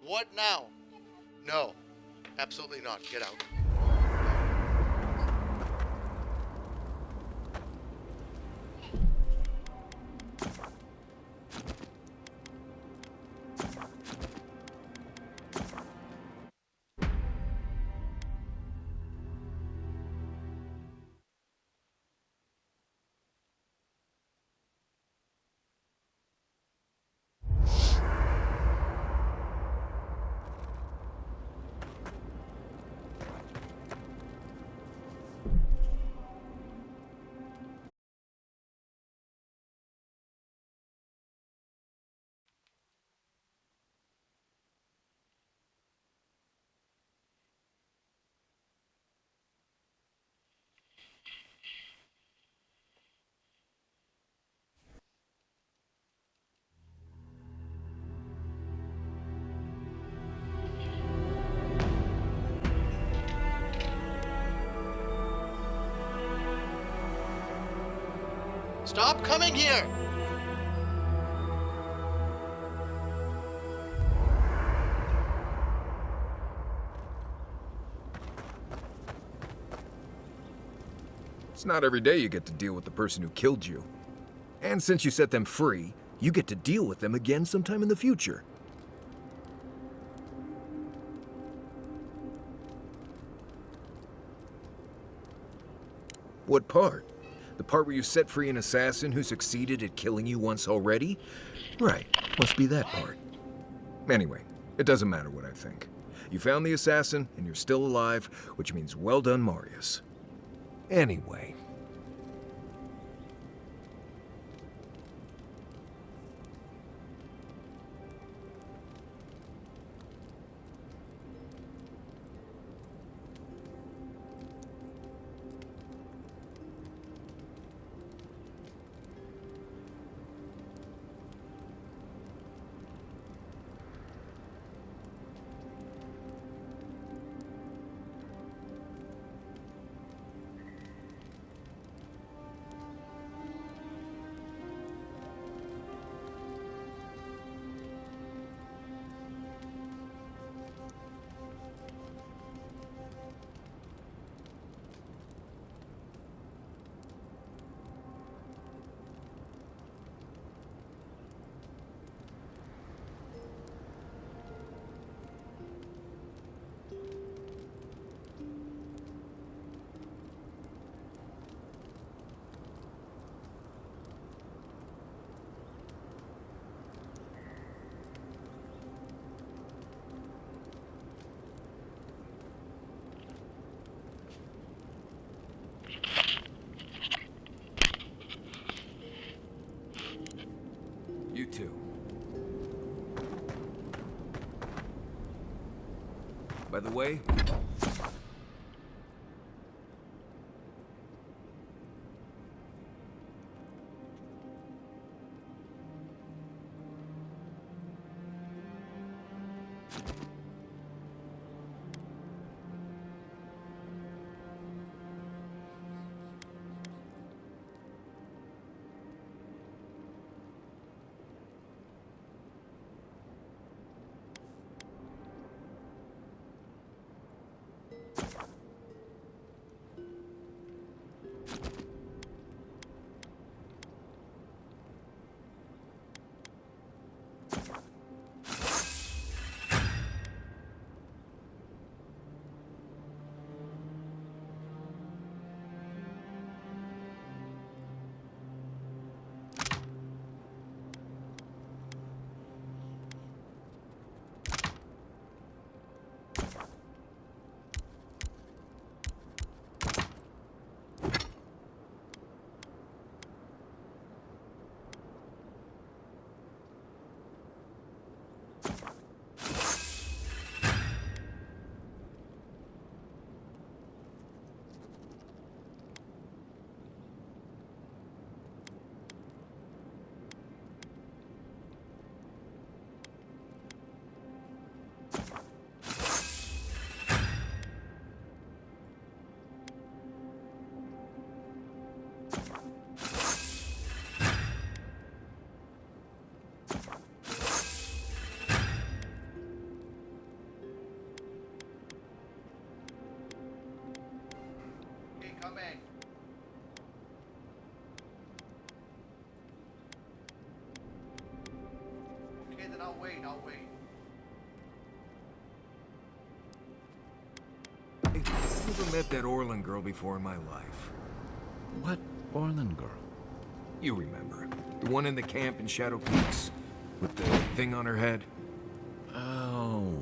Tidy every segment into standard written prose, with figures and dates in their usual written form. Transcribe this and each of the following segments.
What now? No, absolutely not. Get out. Stop coming here! It's not every day you get to deal with the person who killed you. And since you set them free, you get to deal with them again sometime in the future. What part? The part where you set free an assassin who succeeded at killing you once already? Right, must be that part. Anyway, it doesn't matter what I think. You found the assassin, and you're still alive, which means well done, Marius. Anyway. You too. By the way, coming. Okay, then I'll wait. I've never met that Orlin girl before in my life. What Orlin girl? You remember. The one in the camp in Shadow Peaks. With the thing on her head. Oh,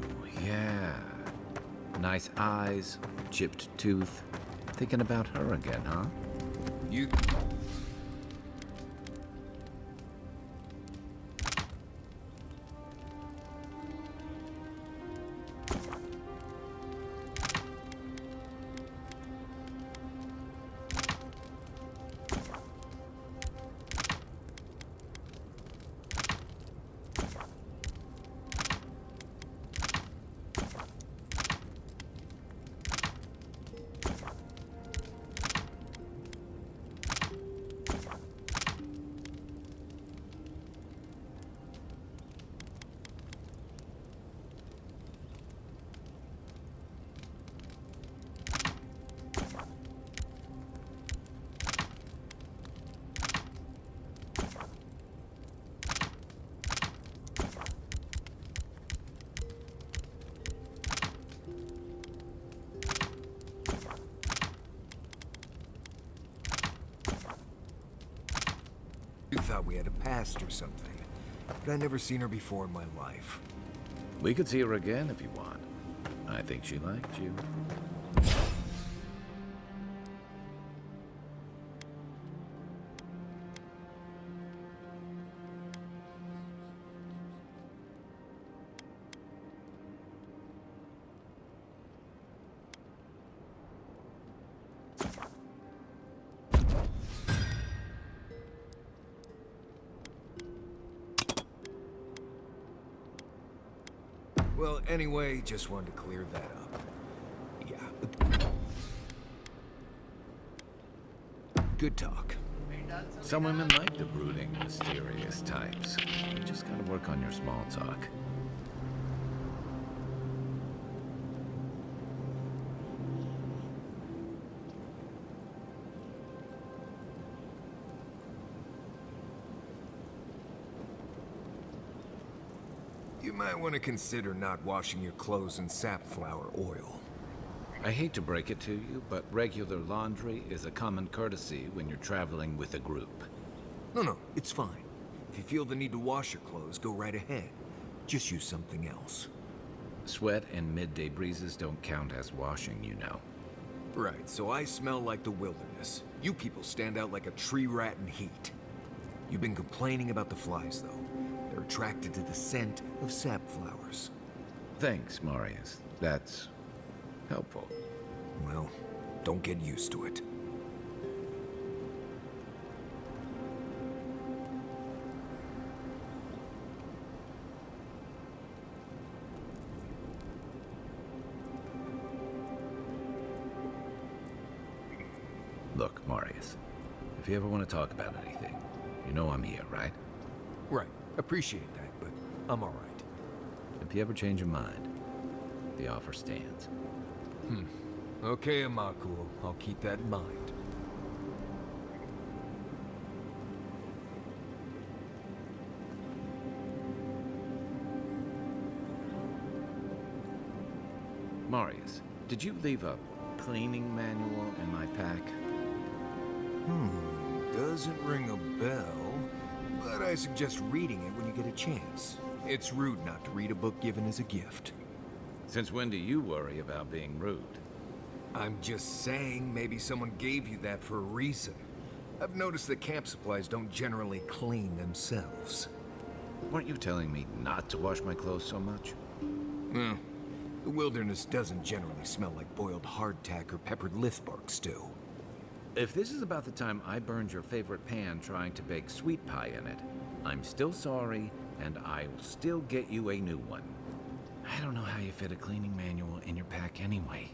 yeah. Nice eyes, chipped tooth. Thinking about her again, huh? You... You thought we had a past or something. But I never seen her before in my life. We could see her again if you want. I think she liked you. Well, anyway, just wanted to clear that up. Yeah. Good talk. Some women like the brooding, mysterious types. You just gotta work on your small talk. You might want to consider not washing your clothes in safflower oil. I hate to break it to you, but regular laundry is a common courtesy when you're traveling with a group. No, it's fine. If you feel the need to wash your clothes, go right ahead. Just use something else. Sweat and midday breezes don't count as washing, you know. Right, so I smell like the wilderness. You people stand out like a tree rat in heat. You've been complaining about the flies, though. They're attracted to the scent of sapflowers. Thanks, Marius. That's helpful. Well, don't get used to it. Look, Marius, if you ever want to talk about anything, you know I'm here, right? Right. Appreciate that, but I'm all right. If you ever change your mind, the offer stands. Okay, Amakuo. I'll keep that in mind. Marius, did you leave a cleaning manual in my pack? Doesn't ring a bell, but I suggest reading it when you get a chance. It's rude not to read a book given as a gift. Since when do you worry about being rude? I'm just saying, maybe someone gave you that for a reason. I've noticed that camp supplies don't generally clean themselves. Weren't you telling me not to wash my clothes so much? Well, the wilderness doesn't generally smell like boiled hardtack or peppered lithbark stew. If this is about the time I burned your favorite pan trying to bake sweet pie in it, I'm still sorry, and I'll still get you a new one. I don't know how you fit a cleaning manual in your pack anyway.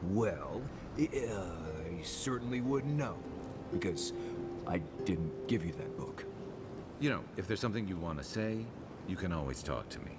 Well, I certainly wouldn't know, because I didn't give you that book. You know, if there's something you want to say, you can always talk to me.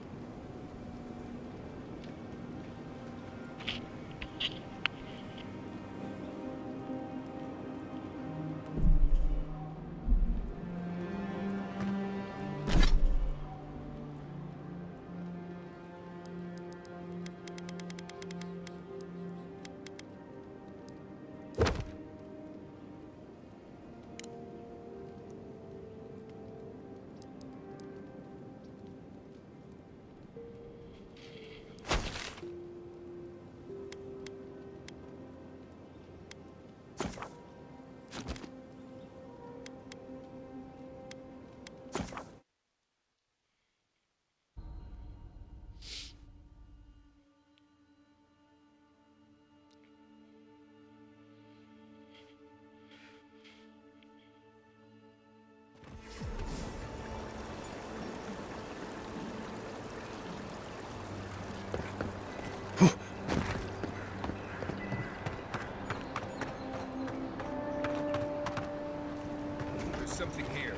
There's something here.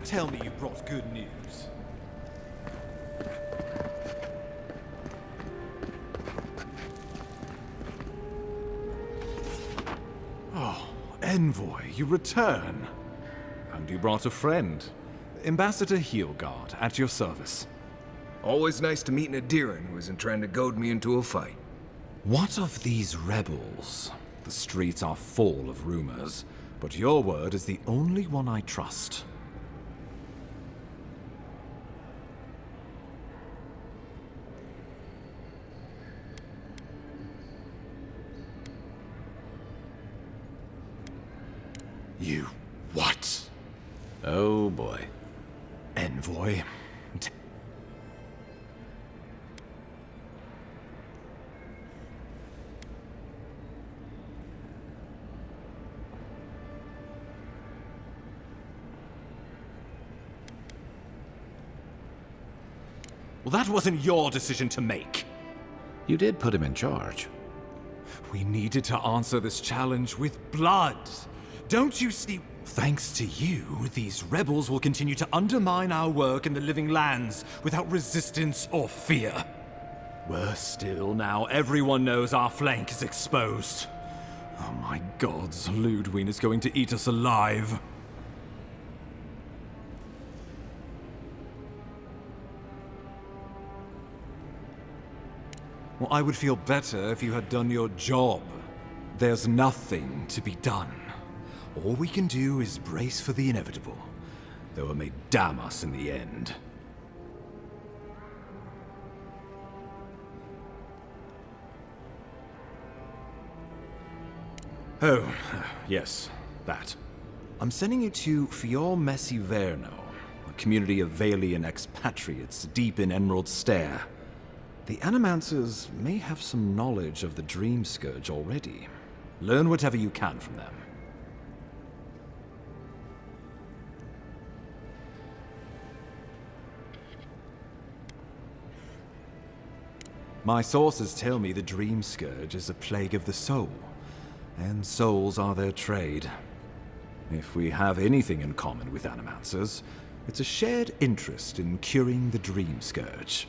Tell me you brought good news. Oh, Envoy, you return. And you brought a friend. Ambassador Heelguard, at your service. Always nice to meet an Adiran who isn't trying to goad me into a fight. What of these rebels? The streets are full of rumors, but your word is the only one I trust. You what? Oh boy. Envoy? Well, that wasn't your decision to make. You did put him in charge. We needed to answer this challenge with blood. Don't you see? Thanks to you, these rebels will continue to undermine our work in the Living Lands without resistance or fear. Worse still, now everyone knows our flank is exposed. Oh my gods, Ludwig is going to eat us alive. Well, I would feel better if you had done your job. There's nothing to be done. All we can do is brace for the inevitable, though it may damn us in the end. Oh, yes, that. I'm sending you to Fior Messiverno, a community of Valian expatriates deep in Emerald Stair. The Animancers may have some knowledge of the Dream Scourge already. Learn whatever you can from them. My sources tell me the Dream Scourge is a plague of the soul, and souls are their trade. If we have anything in common with Animancers, it's a shared interest in curing the Dream Scourge.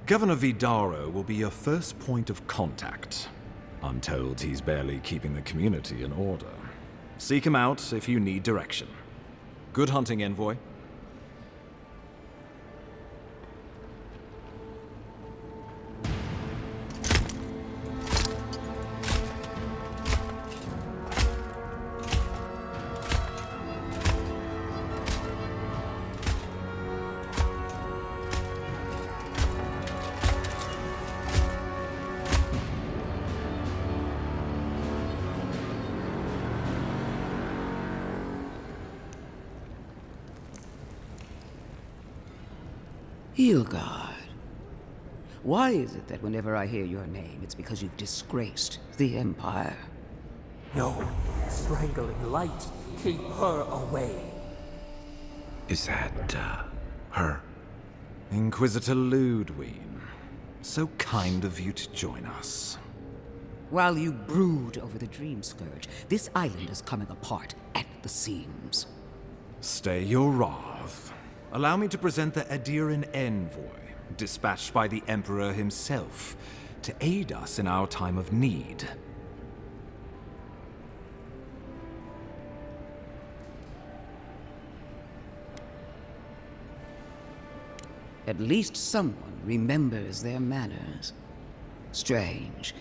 Governor Vidaro will be your first point of contact. I'm told he's barely keeping the community in order. Seek him out if you need direction. Good hunting, Envoy. Heelguard. Why is it that whenever I hear your name, it's because you've disgraced the Empire? No, strangling light. Keep her away. Is that, her? Inquisitor Ludwig. So kind of you to join us. While you brood over the Dream Scourge, this island is coming apart at the seams. Stay your wrath. Allow me to present the Adiran Envoy, dispatched by the Emperor himself, to aid us in our time of need. At least someone remembers their manners. Strange.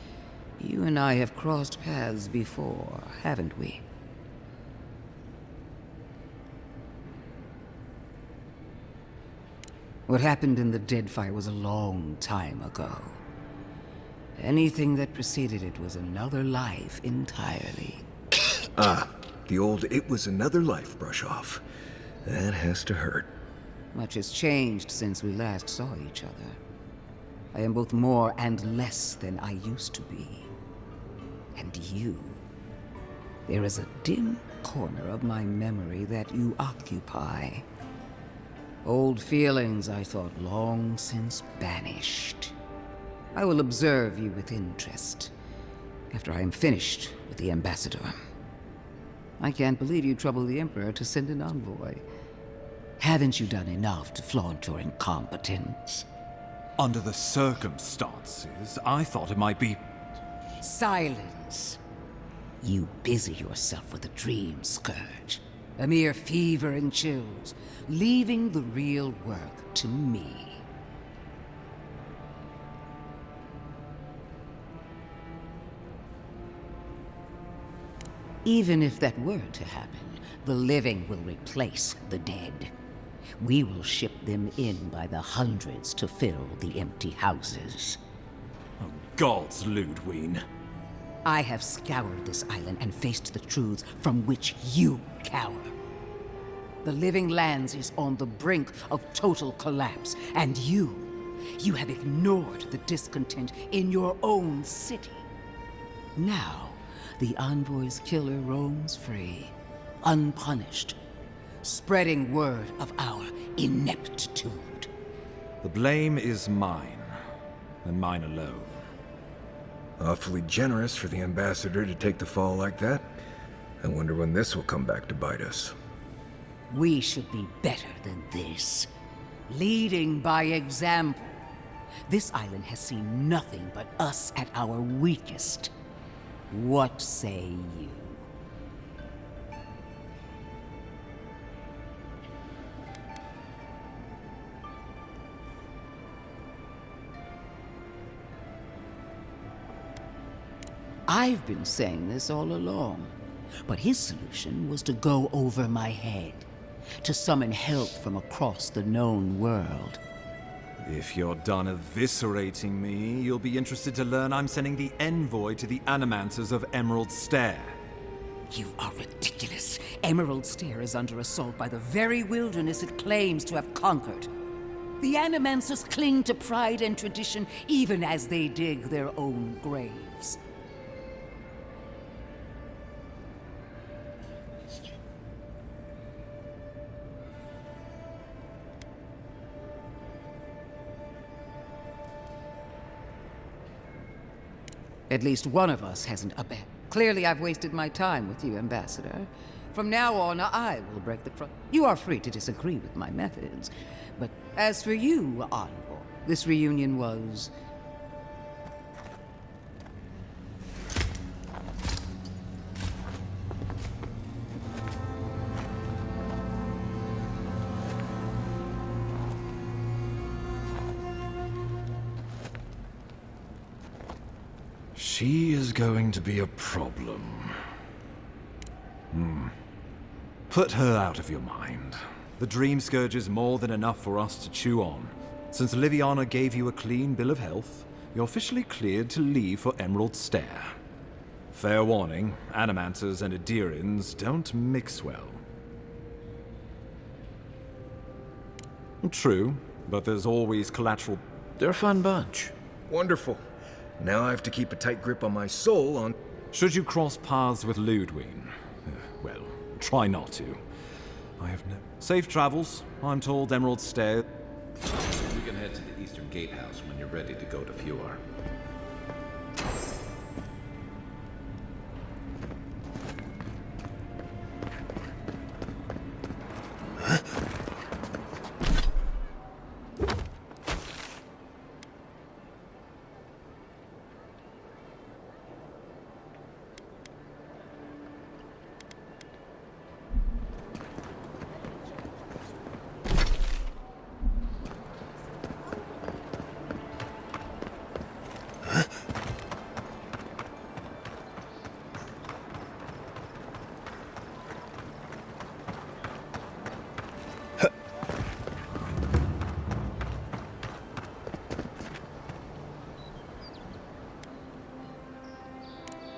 You and I have crossed paths before, haven't we? What happened in the Deadfire was a long time ago. Anything that preceded it was another life entirely. Ah, the old "it was another life" brush off. That has to hurt. Much has changed since we last saw each other. I am both more and less than I used to be. And you. There is a dim corner of my memory that you occupy. Old feelings I thought long since banished. I will observe you with interest after I am finished with the ambassador. I can't believe you troubled the Emperor to send an envoy. Haven't you done enough to flaunt your incompetence? Under the circumstances, I thought it might be... Silence. You busy yourself with a dream, Scourge. A mere fever and chills, leaving the real work to me. Even if that were to happen, the living will replace the dead. We will ship them in by the hundreds to fill the empty houses. Oh, gods, Ludwig. I have scoured this island and faced the truths from which you cower. The Living Lands is on the brink of total collapse, and you have ignored the discontent in your own city. Now, the Envoy's killer roams free, unpunished, spreading word of our ineptitude. The blame is mine, and mine alone. Awfully generous for the ambassador to take the fall like that. I wonder when this will come back to bite us. We should be better than this. Leading by example. This island has seen nothing but us at our weakest. What say you? I've been saying this all along, but his solution was to go over my head, to summon help from across the known world. If you're done eviscerating me, you'll be interested to learn I'm sending the envoy to the Animancers of Emerald Stair. You are ridiculous. Emerald Stair is under assault by the very wilderness it claims to have conquered. The Animancers cling to pride and tradition even as they dig their own graves. At least one of us hasn't Clearly I've wasted my time with you, Ambassador. From now on, I will break the You are free to disagree with my methods. But as for you, Envoy, this reunion was... She is going to be a problem. Put her out of your mind. The Dream Scourge is more than enough for us to chew on. Since Liviana gave you a clean bill of health, you're officially cleared to leave for Emerald Stair. Fair warning, Animancers and Adirans don't mix well. True, but there's always collateral... They're a fun bunch. Wonderful. Now I have to keep a tight grip on my soul on... Should you cross paths with Ludwig? Well, try not to. I have no... Safe travels. I'm told Emerald Stair... We can head to the Eastern Gatehouse when you're ready to go to Fjord.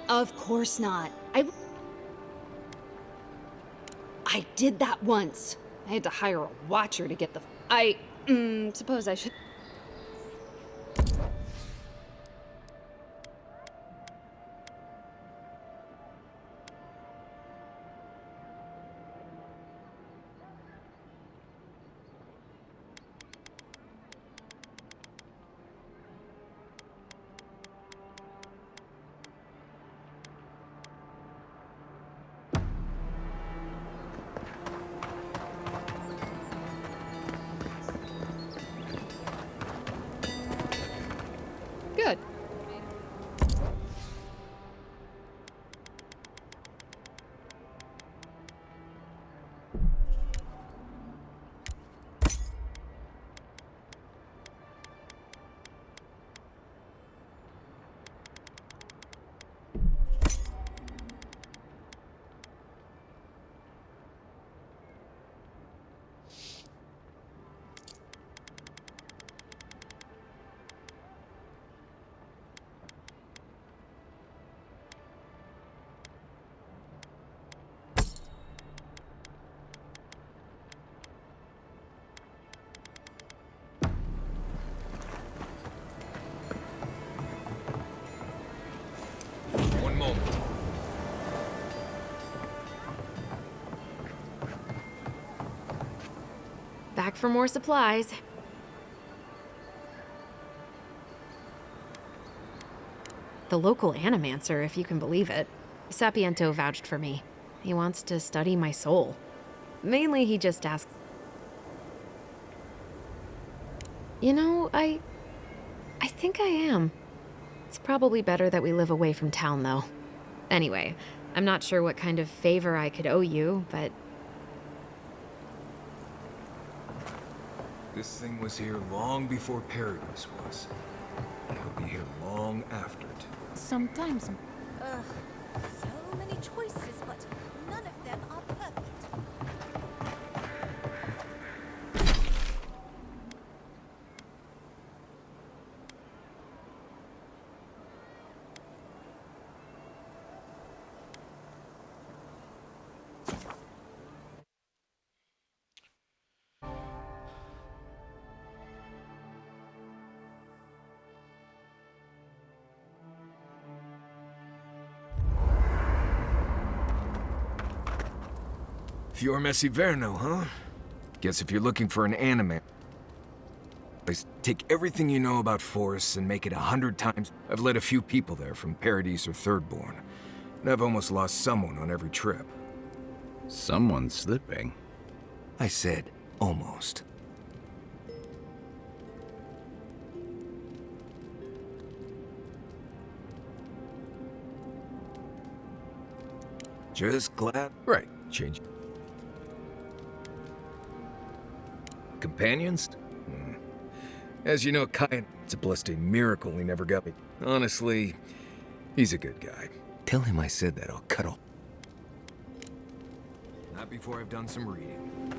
Of course not. I did that once. I had to hire a watcher to get the... suppose I should... Good. One moment. Back for more supplies. The local animancer, if you can believe it. Sapiento vouched for me. He wants to study my soul. Mainly, he just asks... You know, I think I am. It's probably better that we live away from town, though. Anyway, I'm not sure what kind of favor I could owe you, but... This thing was here long before Paradise was. It'll be here long after it. Sometimes. Ugh, so many choices, but none of them are perfect. Fior Messiverno, huh? Guess if you're looking for an anime, take everything you know about forests and make it 100 times. I've led a few people there from Paradise or Thirdborn, and I've almost lost someone on every trip. Someone's slipping. I said almost. Just glad. Right, change. Companions? As you know, Kai, it's a blessed miracle he never got me. Honestly, he's a good guy. Tell him I said that, I'll cut off. Not before I've done some reading.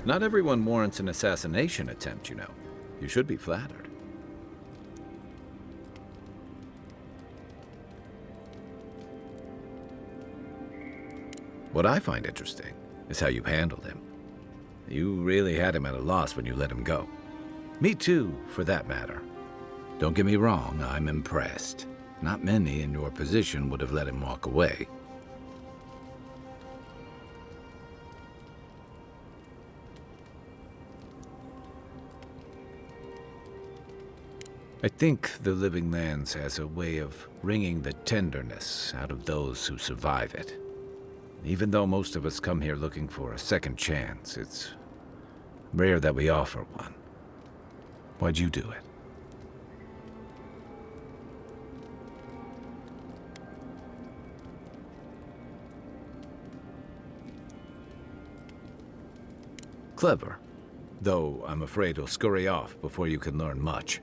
Not everyone warrants an assassination attempt, you know. You should be flattered. What I find interesting is how you handled him. You really had him at a loss when you let him go. Me too, for that matter. Don't get me wrong, I'm impressed. Not many in your position would have let him walk away. I think the Living Lands has a way of wringing the tenderness out of those who survive it. Even though most of us come here looking for a second chance, it's rare that we offer one. Why'd you do it? Clever. Though I'm afraid he'll scurry off before you can learn much.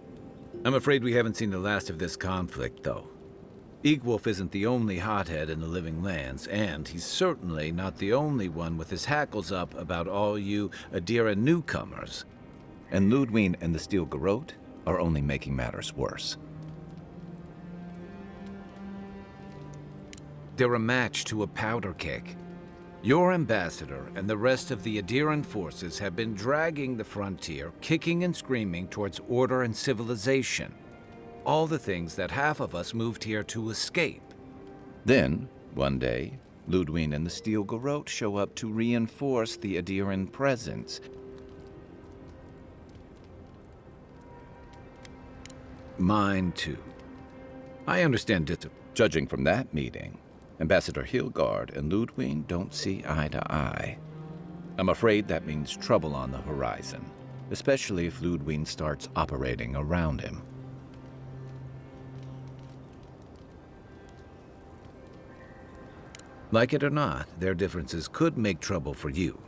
I'm afraid we haven't seen the last of this conflict, though. Eagwolf isn't the only hothead in the Living Lands, and he's certainly not the only one with his hackles up about all you Adira newcomers. And Ludwine and the Steel Garrote are only making matters worse. They're a match to a powder keg. Your ambassador and the rest of the Adiran forces have been dragging the frontier, kicking and screaming towards order and civilization. All the things that half of us moved here to escape. Then, one day, Ludwig and the Steel Garrote show up to reinforce the Adiran presence. Mine too. I understand it. Judging from that meeting, Ambassador Hilgard and Ludwig don't see eye to eye. I'm afraid that means trouble on the horizon, especially if Ludwig starts operating around him. Like it or not, their differences could make trouble for you,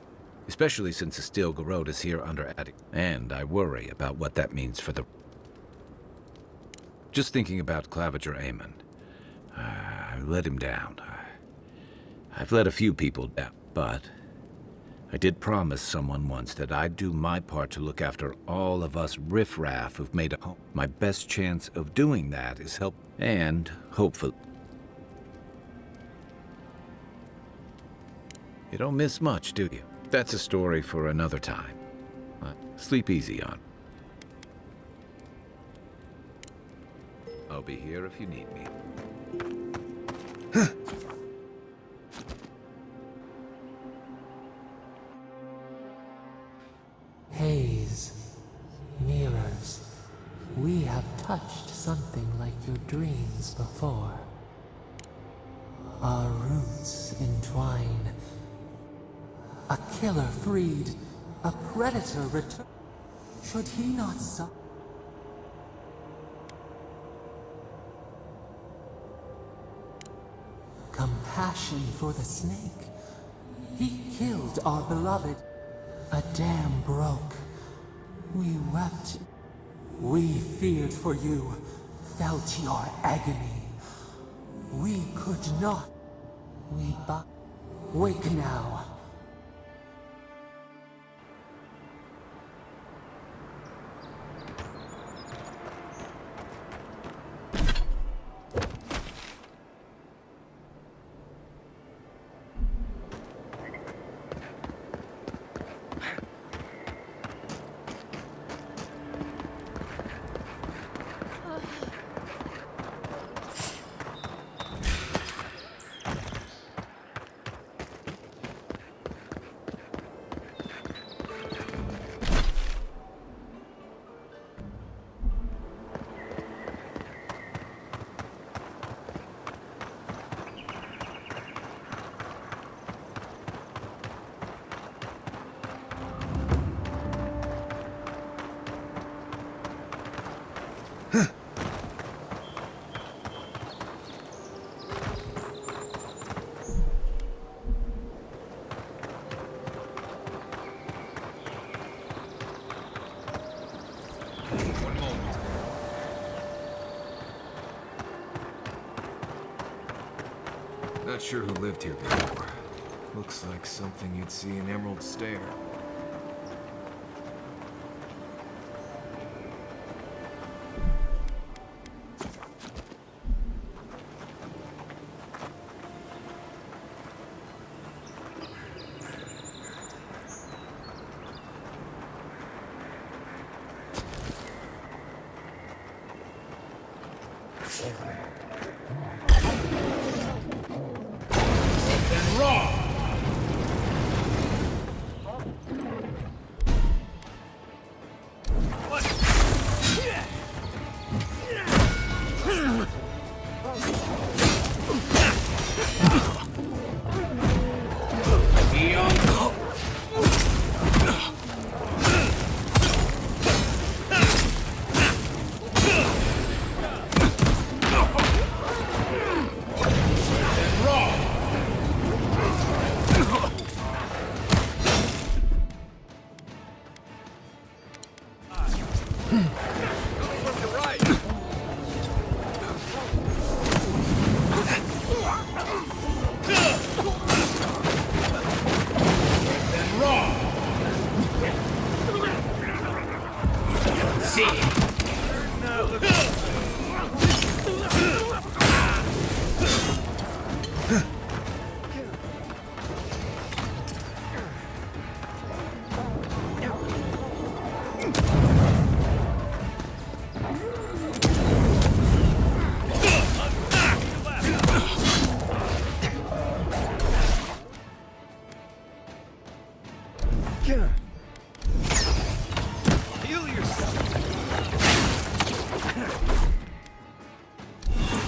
especially since the Steel Garrote is here under attic. And I worry about what that means for the... Just thinking about Claviger Amon. I let him down. I've let a few people down, but I did promise someone once that I'd do my part to look after all of us riffraff who've made a home. My best chance of doing that is help, and hopefully... You don't miss much, do you? That's a story for another time. Sleep easy on. I'll be here if you need me. Haze, mirrors, we have touched something like your dreams before. Our roots entwine. A killer freed, a predator returned. Should he not suffer? Compassion for the snake. He killed our beloved. A dam broke. We wept. We feared for you, felt your agony. We could not. Wake now. Not sure who lived here before. Looks like something you'd see in Emerald Stair.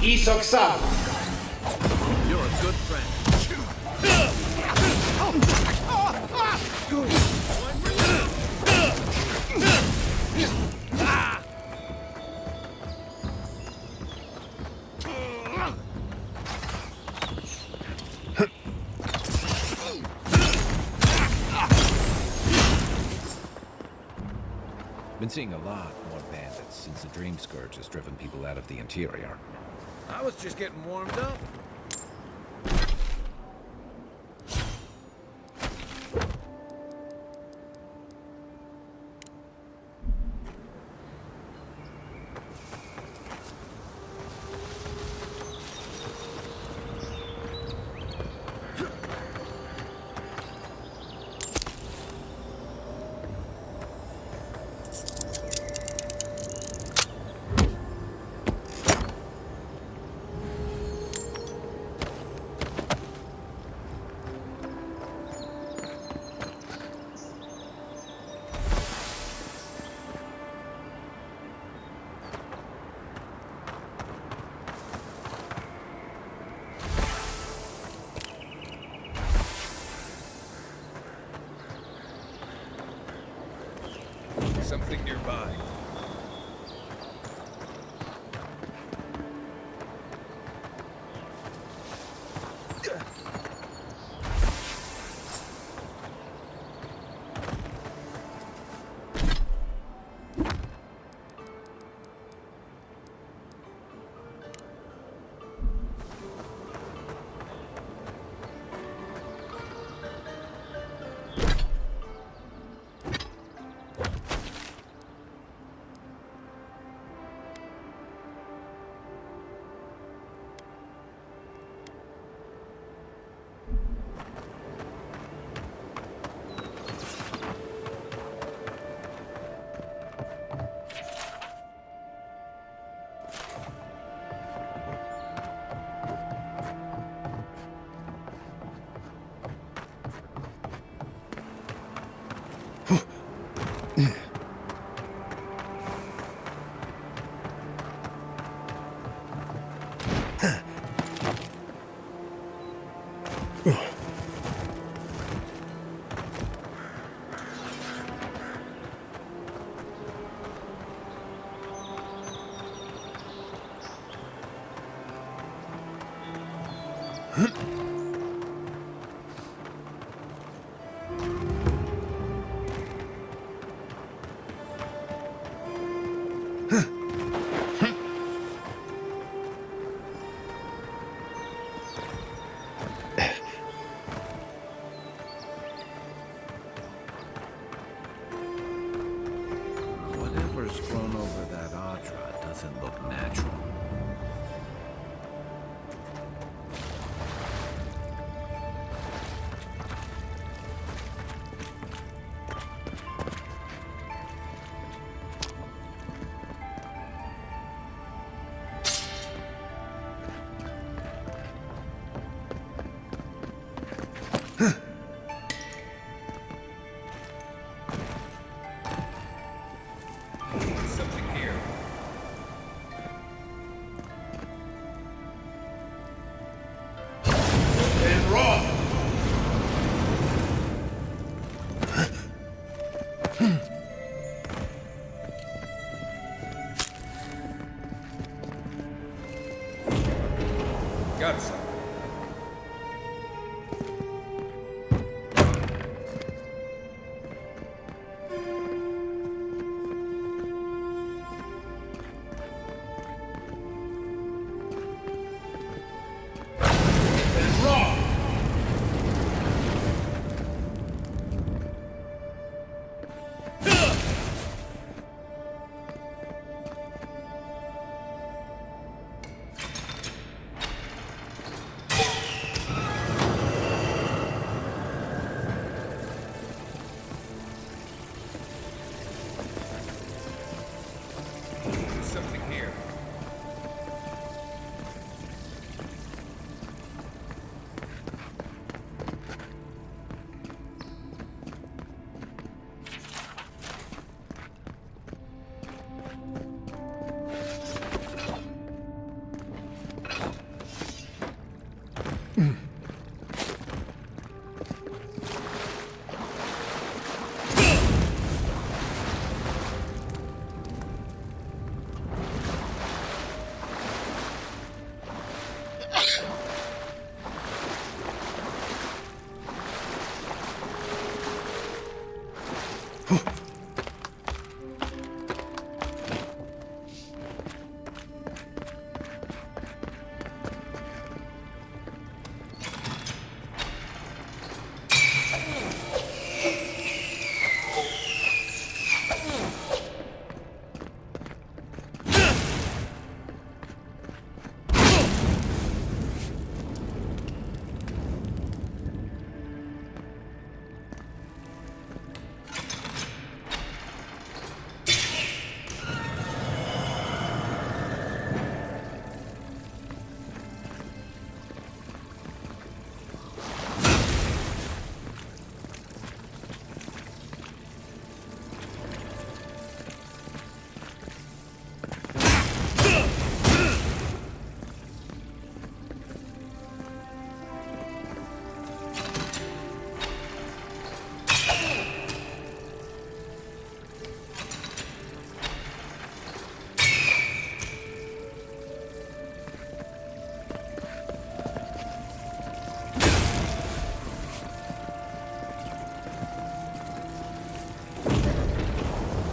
Isok-san. You're a good friend. Been seeing a lot more bandits since the Dream Scourge has driven people out of the interior. I was just getting warmed up. Something nearby. Whatever's grown over that Audra doesn't look natural. Something here. And Roth. Got some. Something here.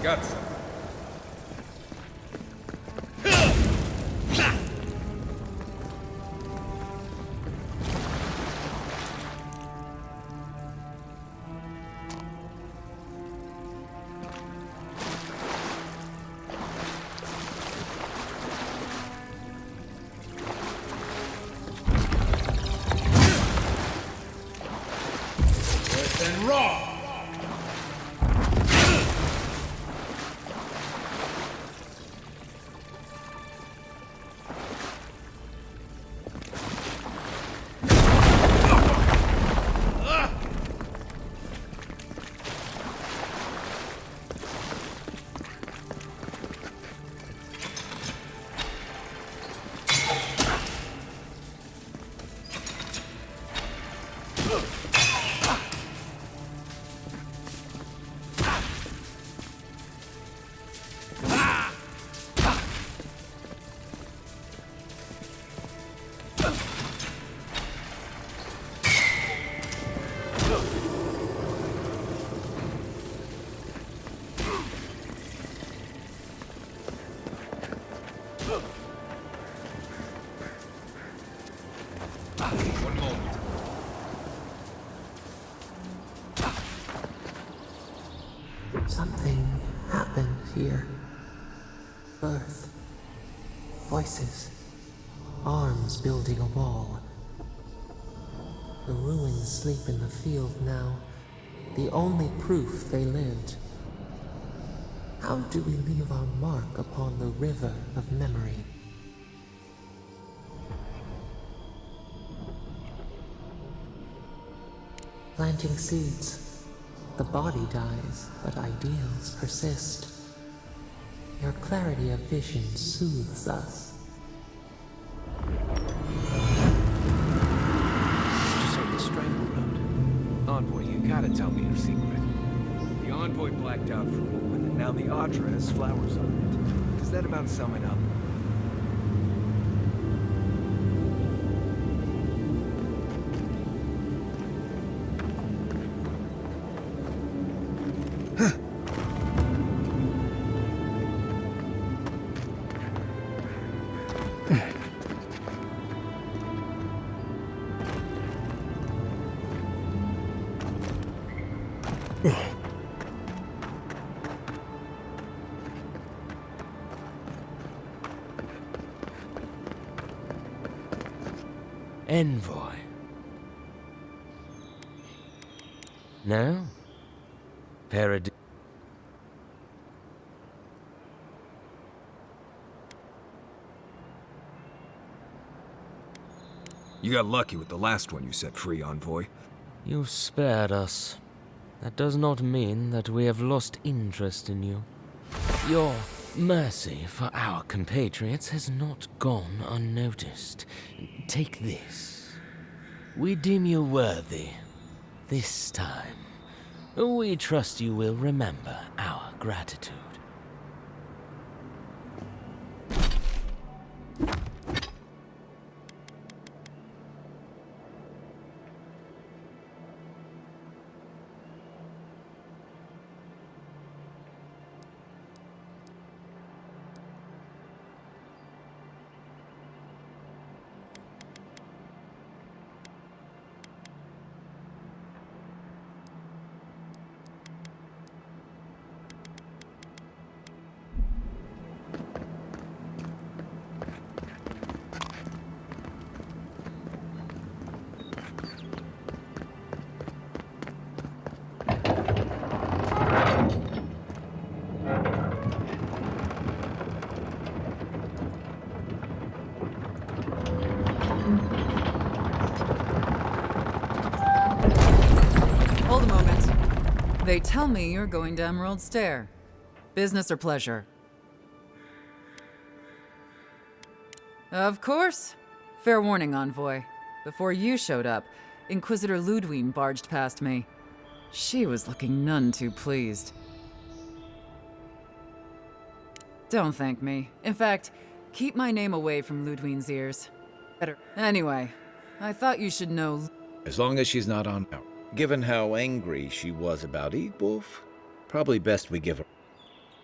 Got some. And raw. One moment. Something happened here. Birth. Voices. Arms building a wall. The ruins sleep in the field now. The only proof they lived. How do we leave our mark upon the river of memory? Planting seeds. The body dies, but ideals persist. Your clarity of vision soothes us. Just on the Strangle Road. Envoy, you gotta tell me your secret. The Envoy blacked out for a moment, and now the Atra has flowers on it. Does that about sum it up? Envoy. No? Parad. You got lucky with the last one you set free, Envoy. You spared us. That does not mean that we have lost interest in you. Your mercy for our compatriots has not gone unnoticed. Take this. We deem you worthy. This time. We trust you will remember our gratitude. They tell me you're going to Emerald Stair. Business or pleasure? Of course. Fair warning, Envoy. Before you showed up, Inquisitor Ludwine barged past me. She was looking none too pleased. Don't thank me. In fact, keep my name away from Ludwine's ears. Better. Anyway, I thought you should know. As long as she's not on... Given how angry she was about Wolf, probably best we give her...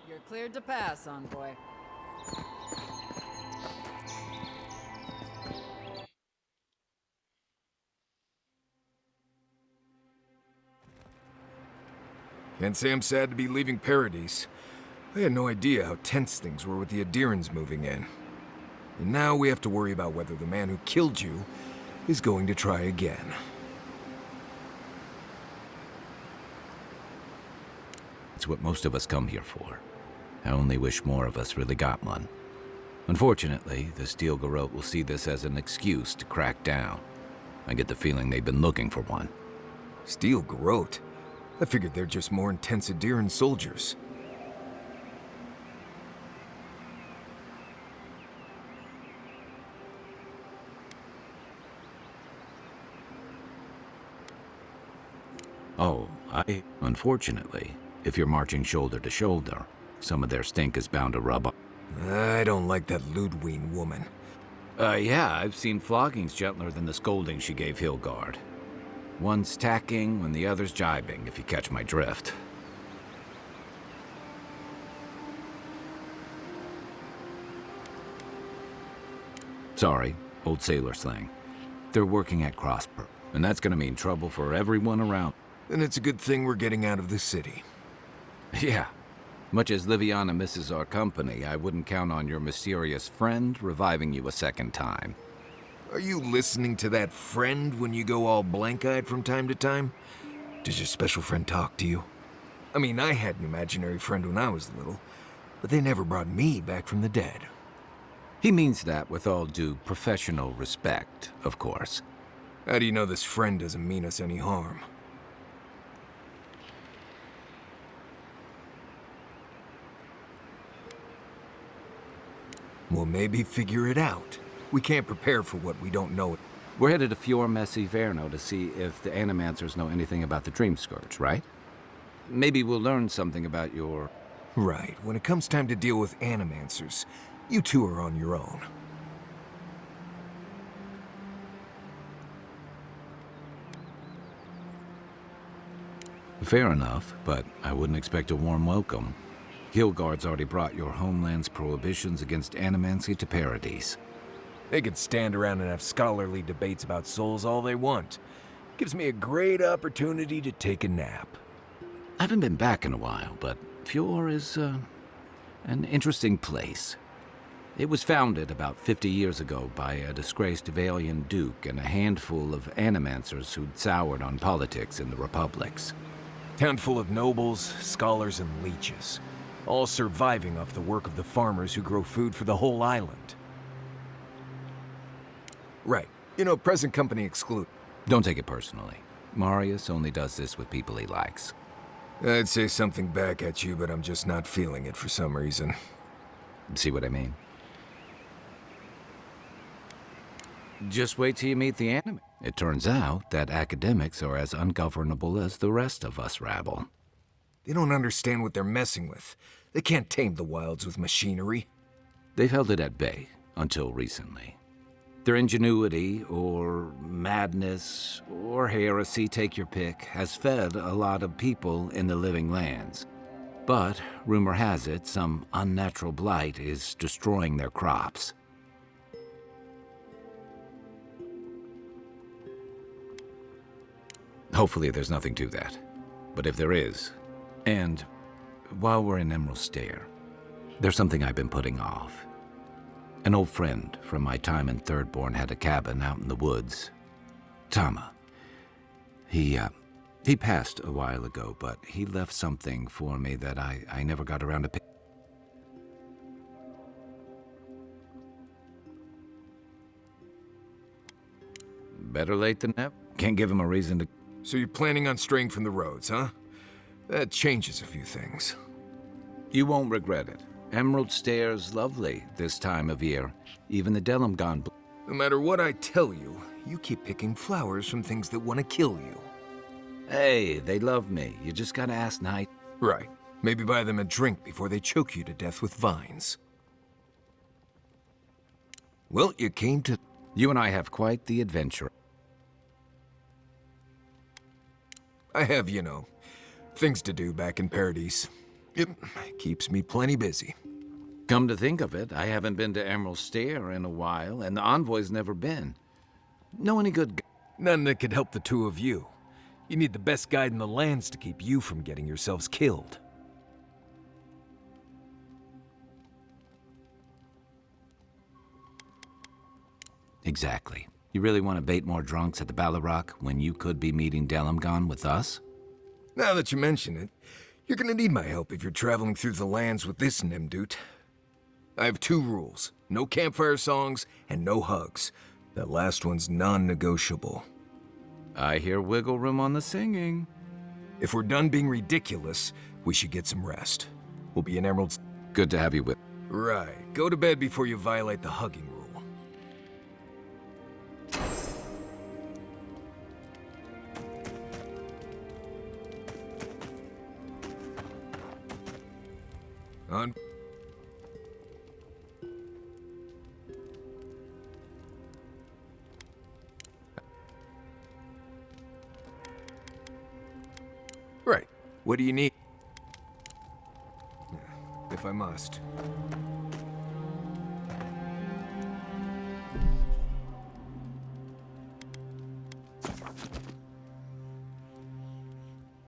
You're cleared to pass, Envoy. Can't say I'm sad to be leaving Paradise. I had no idea how tense things were with the Adirans moving in. And now we have to worry about whether the man who killed you is going to try again. It's what most of us come here for. I only wish more of us really got one. Unfortunately, the Steel Garrote will see this as an excuse to crack down. I get the feeling they've been looking for one. Steel Garrote? I figured they're just more intense Adiran soldiers. Oh, Unfortunately, if you're marching shoulder to shoulder, some of their stink is bound to rub up. I don't like that Ludwine woman. Yeah, I've seen floggings gentler than the scolding she gave Hilgard. One's tacking when the other's jibing, if you catch my drift. Sorry, old sailor slang. They're working at Crossper, and that's gonna mean trouble for everyone around. Then it's a good thing we're getting out of the city. Yeah. Much as Liviana misses our company, I wouldn't count on your mysterious friend reviving you a second time. Are you listening to that friend when you go all blank-eyed from time to time? Does your special friend talk to you? I mean, I had an imaginary friend when I was little, but they never brought me back from the dead. He means that with all due professional respect, of course. How do you know this friend doesn't mean us any harm? Well, maybe figure it out. We can't prepare for what we don't know. We're headed to Fior Messi Verno to see if the Animancers know anything about the Dream Scourge, right? Maybe we'll learn something about your... Right. When it comes time to deal with Animancers, you two are on your own. Fair enough, but I wouldn't expect a warm welcome. Hilgard's already brought your homeland's prohibitions against animancy to Paradise. They could stand around and have scholarly debates about souls all they want. Gives me a great opportunity to take a nap. I haven't been back in a while, but Fior is, an interesting place. It was founded about 50 years ago by a disgraced Valian duke and a handful of animancers who'd soured on politics in the republics. Town full of nobles, scholars, and leeches. All surviving off the work of the farmers who grow food for the whole island. Right. You know, present company exclude. Don't take it personally. Marius only does this with people he likes. I'd say something back at you, but I'm just not feeling it for some reason. See what I mean? Just wait till you meet the anime. It turns out that academics are as ungovernable as the rest of us rabble. They don't understand what they're messing with. They can't tame the wilds with machinery. They've held it at bay, until recently. Their ingenuity, or madness, or heresy, take your pick, has fed a lot of people in the living lands. But, rumor has it, some unnatural blight is destroying their crops. Hopefully there's nothing to that. But if there is, and while we're in Emerald Stair, there's something I've been putting off. An old friend from my time in Thirdborn had a cabin out in the woods. Tama. He passed a while ago, but he left something for me that I never got around to pick. Better late than never. Can't give him a reason to... So you're planning on straying from the roads, huh? That changes a few things. You won't regret it. Emerald Stairs lovely this time of year. Even the Delimgon. No matter what I tell you, you keep picking flowers from things that want to kill you. Hey, they love me. You just gotta ask night. Right. Maybe buy them a drink before they choke you to death with vines. Well, you came to... You and I have quite the adventure. I have, you know, things to do back in Paradise. It keeps me plenty busy. Come to think of it, I haven't been to Emerald Stair in a while, and the Envoy's never been. Know any good... None that could help the two of you. You need the best guide in the lands to keep you from getting yourselves killed. Exactly. You really want to bait more drunks at the Ballarok when you could be meeting Delimgon with us? Now that you mention it, you're gonna need my help if you're traveling through the lands with this Nimdut. I have 2 rules. No campfire songs and no hugs. That last one's non-negotiable. I hear wiggle room on the singing. If we're done being ridiculous, we should get some rest. We'll be in Emerald's... Good to have you with. Right. Go to bed before you violate the hugging rule. On... Right. What do you need? If I must.